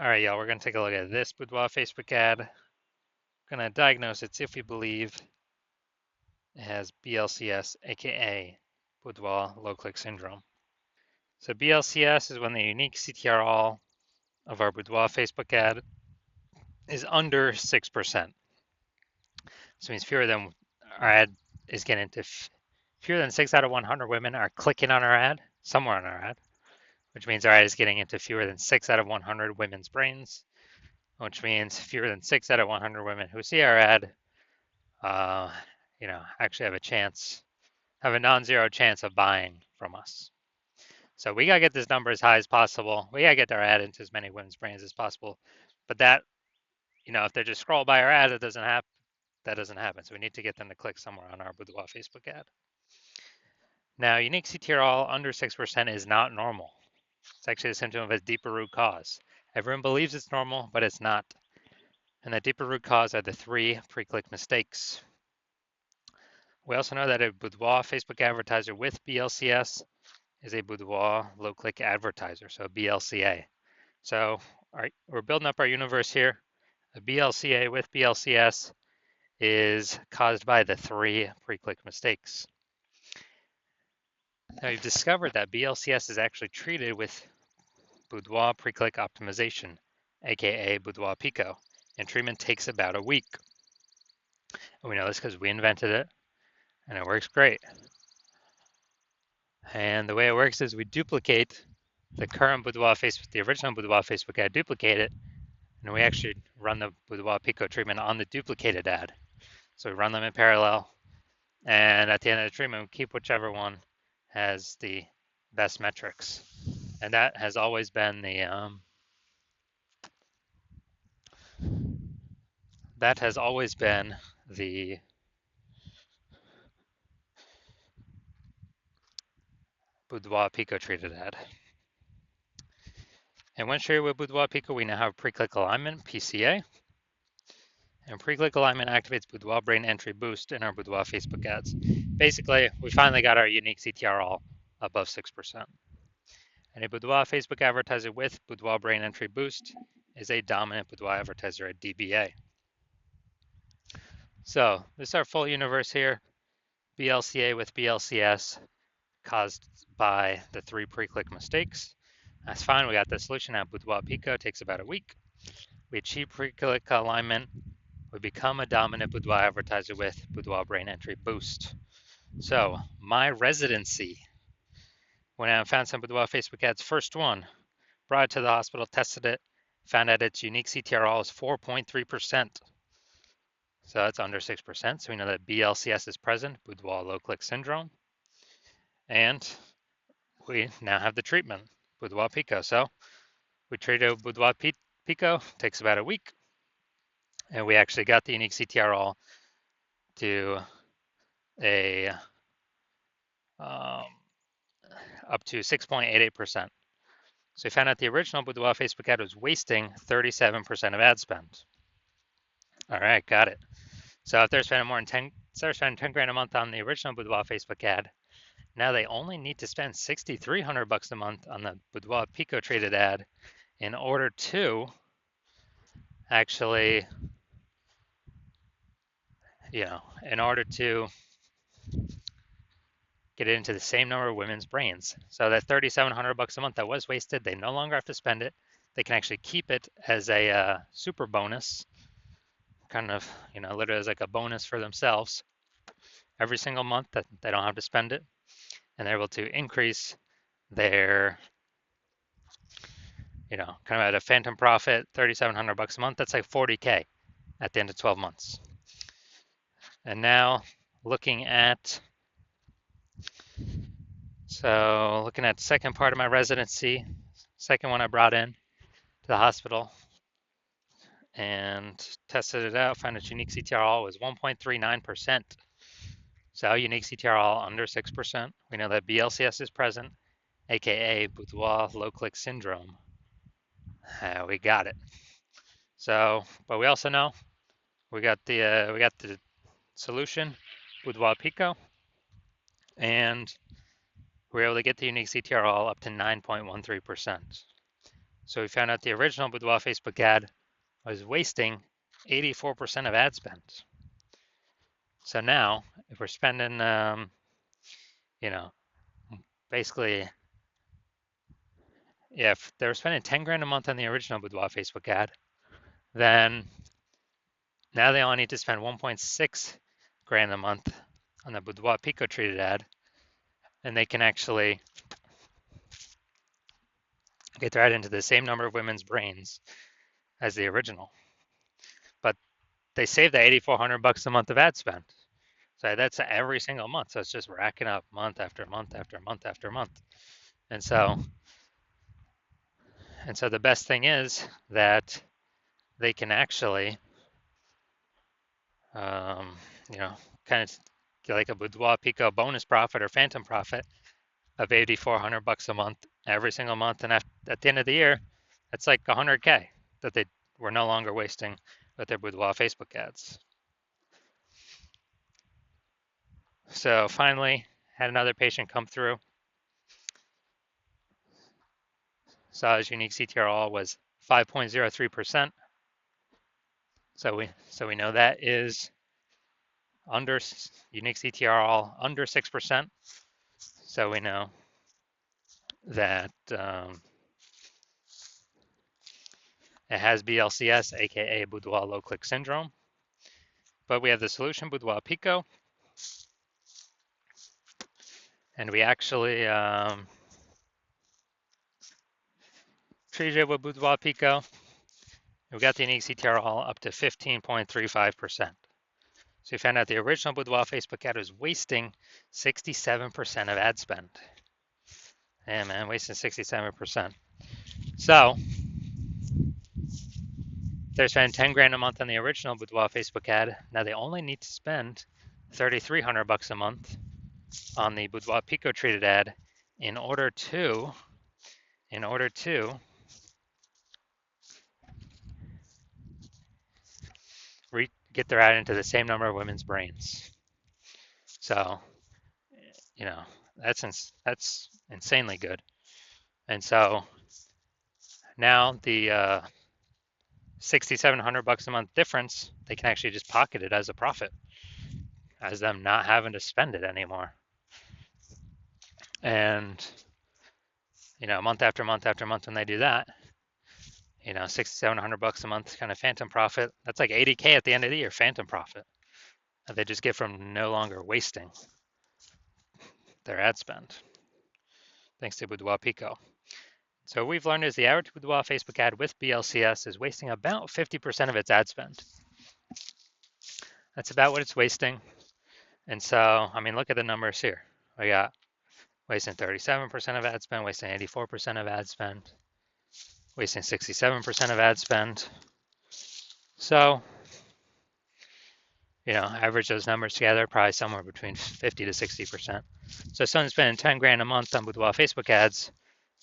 All right, y'all, we're going to take a look at this Boudoir Facebook ad. We're going to diagnose it, see if we believe it has BLCS, aka Boudoir low click syndrome. So BLCS is when the unique CTR all of our Boudoir Facebook ad is under 6%. So it means fewer than our ad is getting into fewer than 6 out of 100 women are clicking on our ad, somewhere on our ad, which means our ad is getting into fewer than 6 out of 100 women's brains, which means fewer than 6 out of 100 women who see our ad actually have a non-zero chance of buying from us. So we gotta get this number as high as possible. We gotta get our ad into as many women's brains as possible. But that, if they just scroll by our ad, it doesn't happen. That doesn't happen. So we need to get them to click somewhere on our Boudoir Facebook ad. Now, unique CTR all under 6% is not normal. It's actually a symptom of a deeper root cause. Everyone believes it's normal, but it's not. And the deeper root cause are the 3 pre-click mistakes. We also know that a Boudoir Facebook advertiser with BLCS is a Boudoir low-click advertiser, so BLCA. So we're building up our universe here. A BLCA with BLCS is caused by the 3 pre-click mistakes. Now we've discovered that BLCS is actually treated with Boudoir pre-click optimization, aka Boudoir Pico, and treatment takes about a week. And we know this because we invented it, and it works great. And the way it works is we duplicate the current Boudoir Facebook, the original Boudoir Facebook ad, duplicate it, and we actually run the Boudoir Pico treatment on the duplicated ad. So we run them in parallel, and at the end of the treatment, we keep whichever one has the best metrics. And that has always been the Boudoir Pico treated ad. And when shared with Boudoir Pico, we now have pre-click alignment, PCA. And pre-click alignment activates Boudoir brain entry boost in our Boudoir Facebook ads. Basically, we finally got our unique CTR all above 6%. And a Boudoir Facebook advertiser with Boudoir brain entry boost is a dominant Boudoir advertiser at DBA. So this is our full universe here. BLCA with BLCS caused by the 3 pre-click mistakes. That's fine. We got the solution at Boudoir Pico. It takes about a week. We achieve pre-click alignment. We become a dominant Boudoir advertiser with Boudoir brain entry boost. So my residency, when I found some Boudoir Facebook ads, first one, brought it to the hospital, tested it, found out its unique CTR all is 4.3%. So that's under 6%. So we know that BLCS is present, Boudoir low click syndrome. And we now have the treatment, Boudoir Pico. So we treated Boudoir Pico, takes about a week. And we actually got the unique CTR all to a up to 6.88%. So we found out the original Boudoir Facebook ad was wasting 37% of ad spend. All right, got it. So if they're spending more than 10 grand a month on the original Boudoir Facebook ad, now they only need to spend $6,300 a month on the Boudoir Pico traded ad in order to actually, in order to get it into the same number of women's brains. So that $3,700 a month that was wasted, they no longer have to spend it. They can actually keep it as a super bonus, kind of, literally as like a bonus for themselves every single month that they don't have to spend it. And they're able to increase their, kind of at a phantom profit, $3,700 a month. That's like 40K at the end of 12 months. And now looking at second part of my residency, second one I brought in to the hospital and tested it out, found its unique CTR all was 1.39%. So unique CTR all under 6%. We know that BLCS is present, aka Boudoir low click syndrome. We got it. So, but we also know we got the solution, Boudoir Pico, and we were able to get the unique CTR all up to 9.13%. So we found out the original Boudoir Facebook ad was wasting 84% of ad spend. So now, if we're spending, you know, basically, if they were spending 10 grand a month on the original Boudoir Facebook ad, then now they only need to spend 1.6 grand a month on the Boudoir Pico treated ad, and they can actually get right into the same number of women's brains as the original. But they save the 8,400 bucks a month of ad spend. So that's every single month. So it's just racking up month after month after month after month. And so the best thing is that they can actually, um, kind of get like a Boudoir Pico bonus profit or phantom profit of 8,400 bucks a month every single month. And at the end of the year, that's like 100K that they were no longer wasting with their Boudoir Facebook ads. So finally, had another patient come through. Saw his unique CTR all was 5.03%. So we know that is under unique CTR all under 6%. So we know that it has BLCS, aka Boudoir low click syndrome. But we have the solution Boudoir Pico, and we actually treated it with Boudoir Pico. We got the unique CTR all up to 15.35%. So we found out the original Boudoir Facebook ad was wasting 67% of ad spend. Yeah, man, wasting 67%. So they're spending 10 grand a month on the original Boudoir Facebook ad. Now they only need to spend 3,300 bucks a month on the Boudoir Pico treated ad in order to get their ad into the same number of women's brains. So, that's insanely good. And so now the 6,700 bucks a month difference, they can actually just pocket it as a profit, as them not having to spend it anymore. And month after month after month, when they do that, 6,700 bucks a month kind of phantom profit. That's like 80K at the end of the year, phantom profit that they just get from no longer wasting their ad spend, thanks to Boudoir Pico. So what we've learned is the average Boudoir Facebook ad with BLCS is wasting about 50% of its ad spend. That's about what it's wasting. And so, look at the numbers here. We got wasting 37% of ad spend, wasting 84% of ad spend, wasting 67% of ad spend. So, average those numbers together, probably somewhere between 50 to 60%. So someone's spending 10 grand a month on Boudoir Facebook ads,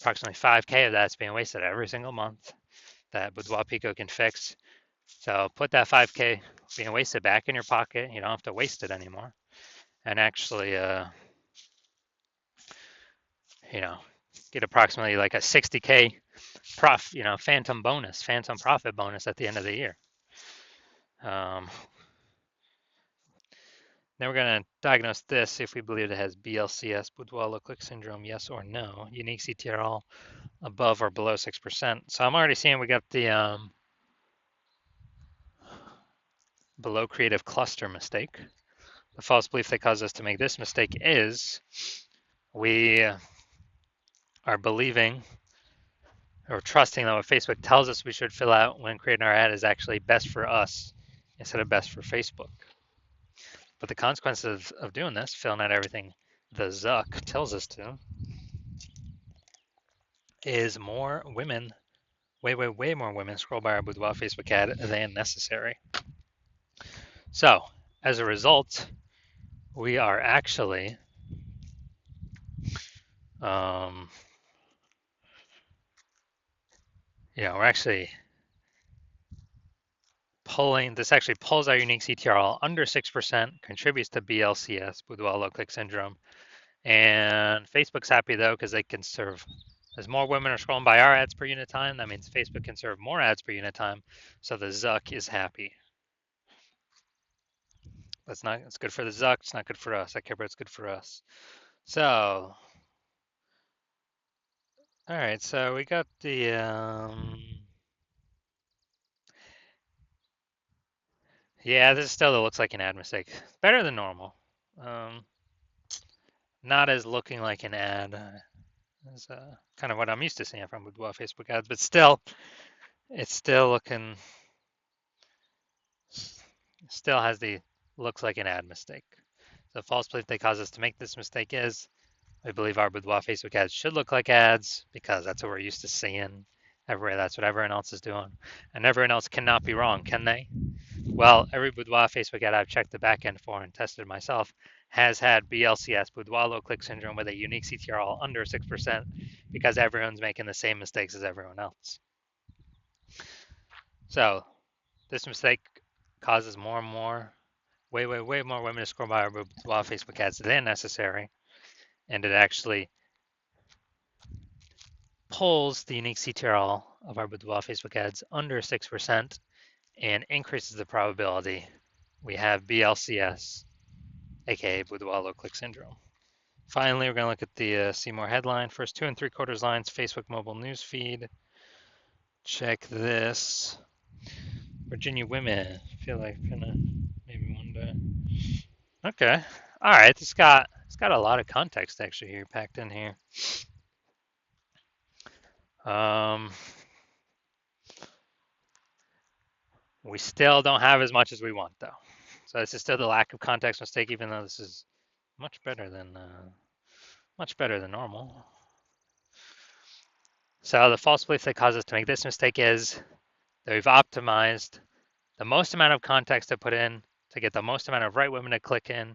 approximately 5K of that's being wasted every single month that Boudoir Pico can fix. So put that 5K being wasted back in your pocket. You don't have to waste it anymore. And actually, get approximately like a 60K phantom profit bonus at the end of the year. Now we're going to diagnose this, see if we believe it has BLCS, Boudoir low click syndrome, yes or no. Unique CTR all above or below 6%. So I'm already seeing we got the below creative cluster mistake. The false belief that caused us to make this mistake is we are believing or trusting that what Facebook tells us we should fill out when creating our ad is actually best for us instead of best for Facebook. But the consequences of doing this, filling out everything the Zuck tells us to, is more women, way more women scroll by our Boudoir Facebook ad than necessary. So, as a result, we are actually we're actually actually pulls our unique CTR under 6%, contributes to BLCS, Boudoir low click syndrome. And Facebook's happy though, because they can serve As more women are scrolling by our ads per unit time, that means Facebook can serve more ads per unit time, so the Zuck is happy. It's good for the Zuck, it's not good for us. I care about it's good for us. So, all right, so we got the, yeah, this still looks like an ad mistake. Better than normal. Um, not as looking like an ad as kind of what I'm used to seeing from Boudoir Facebook ads, but still, it's still looking, still has the looks like an ad mistake. The false belief they cause us to make this mistake is we believe our Boudoir Facebook ads should look like ads because that's what we're used to seeing everywhere. That's what everyone else is doing. And everyone else cannot be wrong, can they? Well, every Boudoir Facebook ad I've checked the backend for and tested myself has had BLCS, Boudoir low click syndrome, with a unique CTR all under 6% because everyone's making the same mistakes as everyone else. So this mistake causes more and more, way more women to scroll by our Boudoir Facebook ads than necessary. And it actually pulls the unique CTRL of our Boudoir Facebook ads under 6% and increases the probability we have BLCS, aka Boudoir low click syndrome. Finally, we're going to look at the see more headline. First 2 3/4 lines, Facebook mobile news feed. Check this. Virginia women. I feel like I'm gonna maybe one day. Okay. All right. It's got a lot of context actually here packed in here. We still don't have as much as we want though. So this is still the lack of context mistake, even though this is much better than normal. So the false belief that causes us to make this mistake is that we've optimized the most amount of context to put in to get the most amount of right women to click in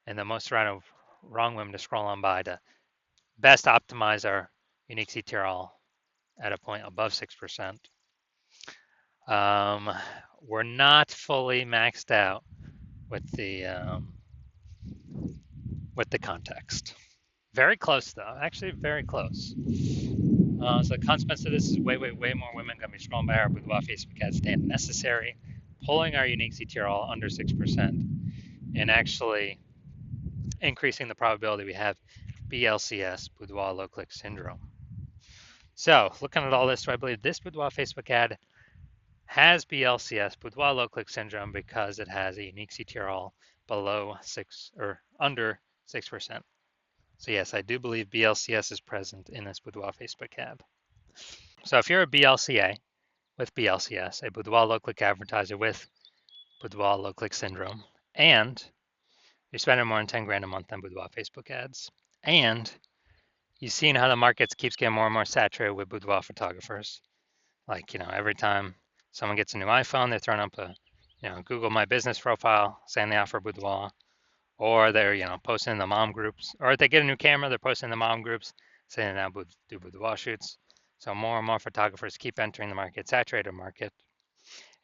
and the most amount of wrong women to scroll on by to best optimize our unique CTRL at a point above 6%. We're not fully maxed out with the context. Very close though, actually very close. So the consequence of this is way more women gonna be scrolling by our Boudoir Facebook ads than necessary, pulling our unique CTRL under 6%, and actually increasing the probability we have BLCS, Boudoir low click syndrome. So looking at all this, do I believe this Boudoir Facebook ad has BLCS, Boudoir low click syndrome, because it has a unique CTRL below 6 or under 6%. So yes, I do believe BLCS is present in this Boudoir Facebook ad. So if you're a BLCA with BLCS, a Boudoir low click advertiser with Boudoir low click syndrome, and you're spending more than 10 grand a month on Boudoir Facebook ads, and you've seen how the market keeps getting more and more saturated with Boudoir photographers. Like, every time someone gets a new iPhone, they're throwing up a, Google My Business profile saying they offer Boudoir, or they're, posting in the mom groups, or if they get a new camera, they're posting in the mom groups saying they now do Boudoir shoots. So more and more photographers keep entering the market, saturated market.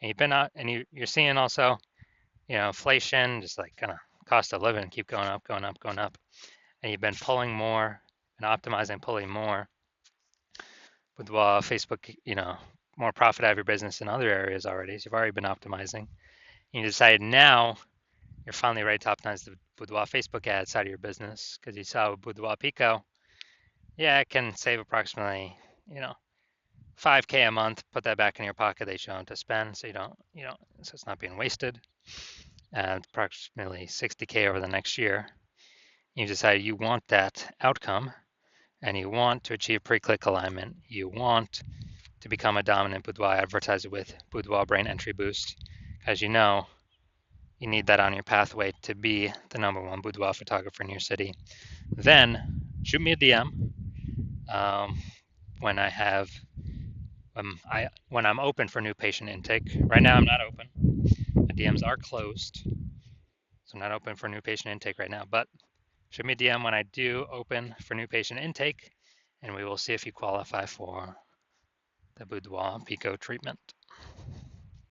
And you've been out, and you're seeing also, inflation, just like kind of cost of living keep going up. And you've been pulling more and optimizing, pulling more with Facebook, more profit out of your business in other areas already. So you've already been optimizing. And you decided now you're finally ready to optimize the Boudoir Facebook ad side of your business because you saw with Boudoir Pico, yeah, it can save approximately, 5K a month. Put that back in your pocket. They show them to spend, so so it's not being wasted. And approximately 60K over the next year. You decide you want that outcome, and you want to achieve pre-click alignment. You want to become a dominant Boudoir advertiser with Boudoir Brain Entry Boost. As you know, you need that on your pathway to be the #1 boudoir photographer in your city. Then shoot me a DM when I'm open for new patient intake. Right now I'm not open. My DMs are closed, so I'm not open for new patient intake right now. But shoot me a DM when I do open for new patient intake, and we will see if you qualify for the Boudoir Pico treatment.